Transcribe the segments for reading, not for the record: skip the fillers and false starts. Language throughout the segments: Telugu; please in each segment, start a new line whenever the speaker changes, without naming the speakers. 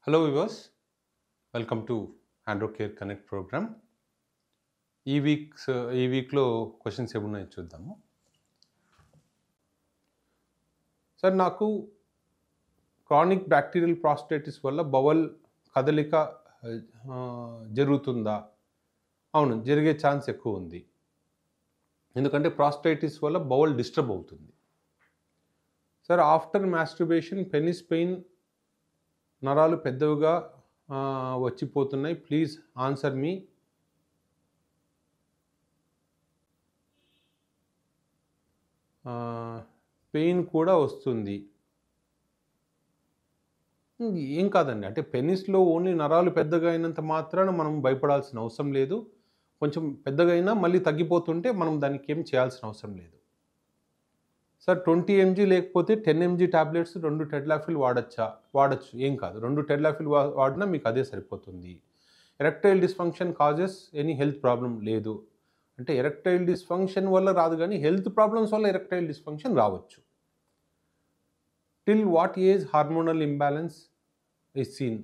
Hello viewers, welcome to Androcare connect programme. ఈ వీక్లో క్వశ్చన్స్ ఏమున్నాయో చూద్దాము. సార్, నాకు క్రానిక్ బ్యాక్టీరియల్ ప్రాస్టైటిస్ వల్ల బవల్ కదలిక జరుగుతుందా? అవును, జరిగే ఛాన్స్ ఎక్కువ ఉంది. ఎందుకంటే ప్రాస్టైటిస్ వల్ల బవల్ డిస్టర్బ్ అవుతుంది. Sir, after masturbation penis pain నరాలు పెద్దవిగా వచ్చిపోతున్నాయి. Please answer me. పెయిన్ కూడా వస్తుంది. ఏం కాదండి, అంటే పెనిస్లో ఓన్లీ నరాలు పెద్దగా అయినంత మాత్రాన మనం భయపడాల్సిన అవసరం లేదు. కొంచెం పెద్దగా అయినా మళ్ళీ తగ్గిపోతుంటే మనం దానికి ఏం చేయాల్సిన అవసరం లేదు. సార్, 20 mg లేకపోతే 10 mg టాబ్లెట్స్ 2 టెడ్లాఫిల్ వాడచ్చు, ఏం కాదు. 2 టెడ్లాఫిల్ వాడినా మీకు అదే సరిపోతుంది. Erectile dysfunction causes any health problem లేదు. అంటే ఎరెక్టైల్ డిస్ఫంక్షన్ వల్ల రాదు, కానీ హెల్త్ ప్రాబ్లమ్స్ వల్ల ఎరెక్టైల్ డిస్ఫంక్షన్ రావచ్చు. Till what age hormonal imbalance is seen?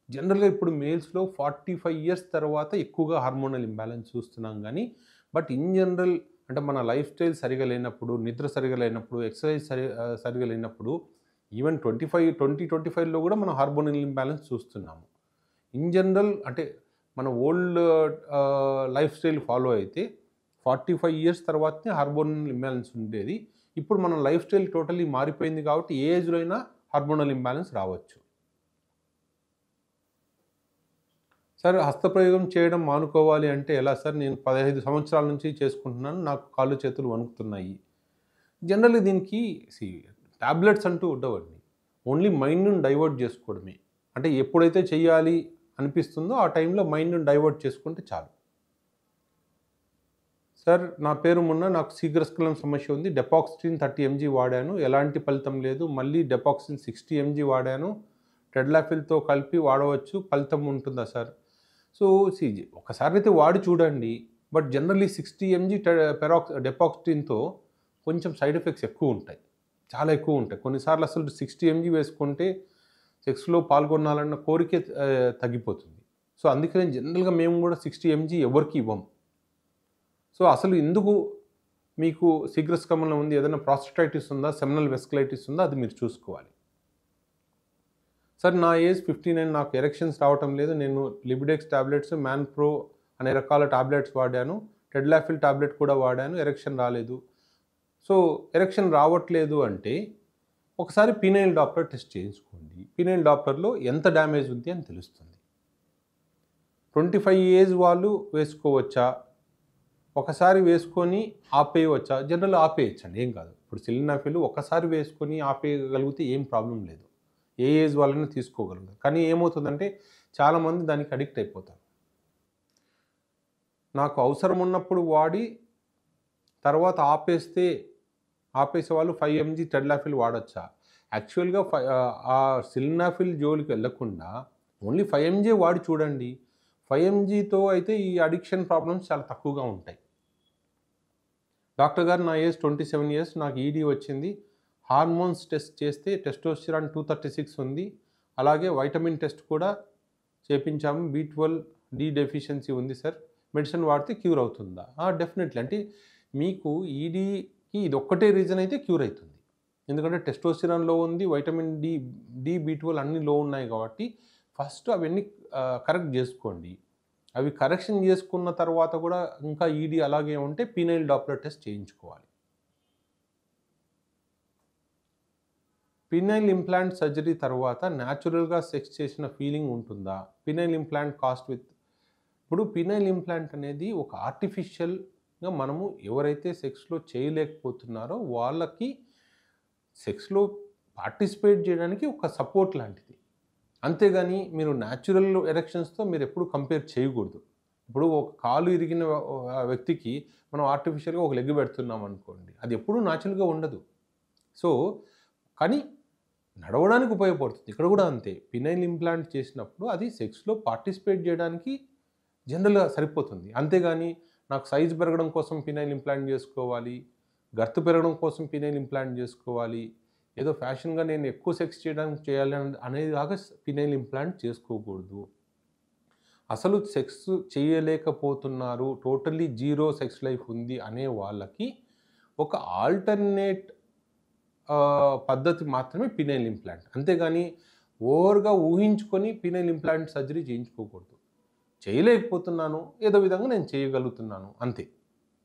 జనరల్గా ఇప్పుడు మేల్స్లో 45 years తర్వాత ఎక్కువగా హార్మోనల్ ఇంబ్యాలెన్స్ చూస్తున్నాం. కానీ బట్ ఇన్ జనరల్ అంటే మన లైఫ్ స్టైల్ సరిగా లేనప్పుడు, నిద్ర సరిగా లేనప్పుడు, ఎక్సర్సైజ్ సరిగా లేనప్పుడు, ఈవెన్ 2025లో కూడా మనం హార్మోనల్ ఇంబ్యాలెన్స్ చూస్తున్నాము. ఇన్ జనరల్ అంటే మన ఓల్డ్ లైఫ్ స్టైల్ ఫాలో అయితే 45 years తర్వాతనే హార్మోనల్ ఇంబ్యాలెన్స్ ఉండేది. ఇప్పుడు మన లైఫ్ స్టైల్ టోటలీ మారిపోయింది కాబట్టి ఏ ఏజ్లో అయినా హార్మోనల్ ఇంబ్యాలెన్స్ రావచ్చు. సార్, హస్తప్రయోగం చేయడం మానుకోవాలి అంటే ఎలా సార్? నేను 15 సంవత్సరాల నుంచి చేసుకుంటున్నాను, నాకు కాళ్ళు చేతులు వణుకుతున్నాయి. జనరల్లీ దీనికి టాబ్లెట్స్ అంటూ ఉండవండి. ఓన్లీ మైండ్ని డైవర్ట్ చేసుకోవడమే. అంటే ఎప్పుడైతే చేయాలి అనిపిస్తుందో ఆ టైంలో మైండ్ని డైవర్ట్ చేసుకుంటే చాలు. సార్, నా పేరు మున్న, నాకు శీఘ్రస్ఖలనం సమస్య ఉంది. డెపాక్సిన్ 30 mg వాడాను, ఎలాంటి ఫలితం లేదు. మళ్ళీ డెపాక్సిన్ 60 mg వాడాను. టెడ్లాఫిల్తో కలిపి వాడవచ్చు, ఫలితం ఉంటుందా సార్? సో ఒకసారి అయితే వాడి చూడండి. బట్ జనరల్లీ 60 mg డెపాక్సిన్తో కొంచెం సైడ్ ఎఫెక్ట్స్ ఎక్కువ ఉంటాయి, చాలా ఎక్కువ ఉంటాయి. కొన్నిసార్లు అసలు 60 mg వేసుకుంటే సెక్స్లో పాల్గొనాలన్న కోరికే తగ్గిపోతుంది. సో అందుకని జనరల్గా మేము కూడా 60 mg ఎవరికి ఇవ్వం. సో అసలు ఎందుకు మీకు శీఘ్రస్ఖలనం ఉంది, ఏదైనా ప్రాస్టైటిస్ ఉందా, సెమినల్ వెస్కులైటిస్ ఉందా, అది మీరు చూసుకోవాలి. సార్, నా ఏజ్ 59, నాకు ఎరెక్షన్స్ రావటం లేదు. నేను లిబిడెక్స్ టాబ్లెట్స్, మ్యాన్ ప్రో అనే రకాల టాబ్లెట్స్ వాడాను, టెడ్లాఫిల్ టాబ్లెట్ కూడా వాడాను, ఎరెక్షన్ రాలేదు. సో ఎరెక్షన్ రావట్లేదు అంటే ఒకసారి పీనైల్ డాప్లర్ టెస్ట్ చేయించుకోండి. పీనైల్ డాప్లర్లో ఎంత డ్యామేజ్ ఉంది అని తెలుస్తుంది. 25 years వాళ్ళు వేసుకోవచ్చా? ఒకసారి వేసుకొని ఆపేయవచ్చా? జనరల్ ఆపేయచ్చండి, ఏం కాదు. ఇప్పుడు సిలినాఫిల్ ఒకసారి వేసుకొని ఆపేయగలిగితే ఏం ప్రాబ్లం లేదు, ఏ ఏజ్ వాళ్ళని తీసుకోగలరు. కానీ ఏమవుతుందంటే చాలామంది దానికి అడిక్ట్ అయిపోతారు. నాకు అవసరం ఉన్నప్పుడు వాడి తర్వాత ఆపేసే వాళ్ళు 5 mg టెడ్లాఫిల్ వాడచ్చా? యాక్చువల్గా ఆ సిలినాఫిల్ జోలికి వెళ్ళకుండా ఓన్లీ 5 mg వాడి చూడండి. 5 mgతో అయితే ఈ అడిక్షన్ ప్రాబ్లమ్స్ చాలా తక్కువగా ఉంటాయి. డాక్టర్ గారు, నా ఏజ్ 27 years, నాకు ఈడీ వచ్చింది. హార్మోన్స్ టెస్ట్ చేస్తే టెస్టోస్టిరాన్ 236 ఉంది. అలాగే వైటమిన్ టెస్ట్ కూడా చేపించాము, B12D డెఫిషియన్సీ ఉంది సార్. మెడిసిన్ వాడితే క్యూర్ అవుతుందా? డెఫినెట్లీ. అంటే మీకు ఈడీకి ఇది ఒక్కటే రీజన్ అయితే క్యూర్ అవుతుంది. ఎందుకంటే టెస్టోస్టిరాన్ లో ఉంది, వైటమిన్ డి B12 అన్ని లో ఉన్నాయి కాబట్టి ఫస్ట్ అవన్నీ కరెక్ట్ చేసుకోండి. అవి కరెక్షన్ చేసుకున్న తర్వాత కూడా ఇంకా ఈడీ అలాగే ఉంటే పీనైల్ డాప్లర్ టెస్ట్ చేయించుకోవాలి. పీనైల్ ఇంప్లాంట్ సర్జరీ తర్వాత న్యాచురల్గా సెక్స్ చేసిన ఫీలింగ్ ఉంటుందా? పీనైల్ ఇంప్లాంట్ ఇప్పుడు పీనైల్ ఇంప్లాంట్ అనేది ఒక ఆర్టిఫిషియల్గా మనము ఎవరైతే సెక్స్లో చేయలేకపోతున్నారో వాళ్ళకి సెక్స్లో పార్టిసిపేట్ చేయడానికి ఒక సపోర్ట్ లాంటిది. అంతేగాని మీరు న్యాచురల్ ఎరెక్షన్స్తో మీరు ఎప్పుడు కంపేర్ చేయకూడదు. ఇప్పుడు ఒక కాలు ఇరిగిన వ్యక్తికి మనం ఆర్టిఫిషియల్గా ఒక లెగ్ పెడుతున్నాం అనుకోండి, అది ఎప్పుడూ న్యాచురల్గా ఉండదు. సో కానీ నడవడానికి ఉపయోగపడుతుంది. ఇక్కడ కూడా అంతే, పినైల్ ఇంప్లాంట్ చేసినప్పుడు అది సెక్స్లో పార్టిసిపేట్ చేయడానికి జనరల్గా సరిపోతుంది. అంతేగాని నాకు సైజ్ పెరగడం కోసం పినైల్ ఇంప్లాంట్ చేసుకోవాలి, గర్తు పెరగడం కోసం పినైల్ ఇంప్లాంట్ చేసుకోవాలి, ఏదో ఫ్యాషన్‌గా నేను ఎక్కువ సెక్స్ చేయడానికి చేయాలి అనేది కాక ఫినైల్ ఇంప్లాంట్ చేసుకోకూడదు. అసలు సెక్స్ చేయలేకపోతున్నారు, టోటల్లీ జీరో సెక్స్ లైఫ్ ఉంది అనే వాళ్ళకి ఒక ఆల్టర్‌నేట్ పద్ధతి మాత్రమే పినైల్ ఇంప్లాంట్. అంతేగాని ఓవర్‌గా ఊహించుకొని పినైల్ ఇంప్లాంట్ సర్జరీ చేయించుకోకూడదు. చేయలేకపోతున్నాను, ఏదో విధంగా నేను చేయగలుగుతున్నాను అంతే.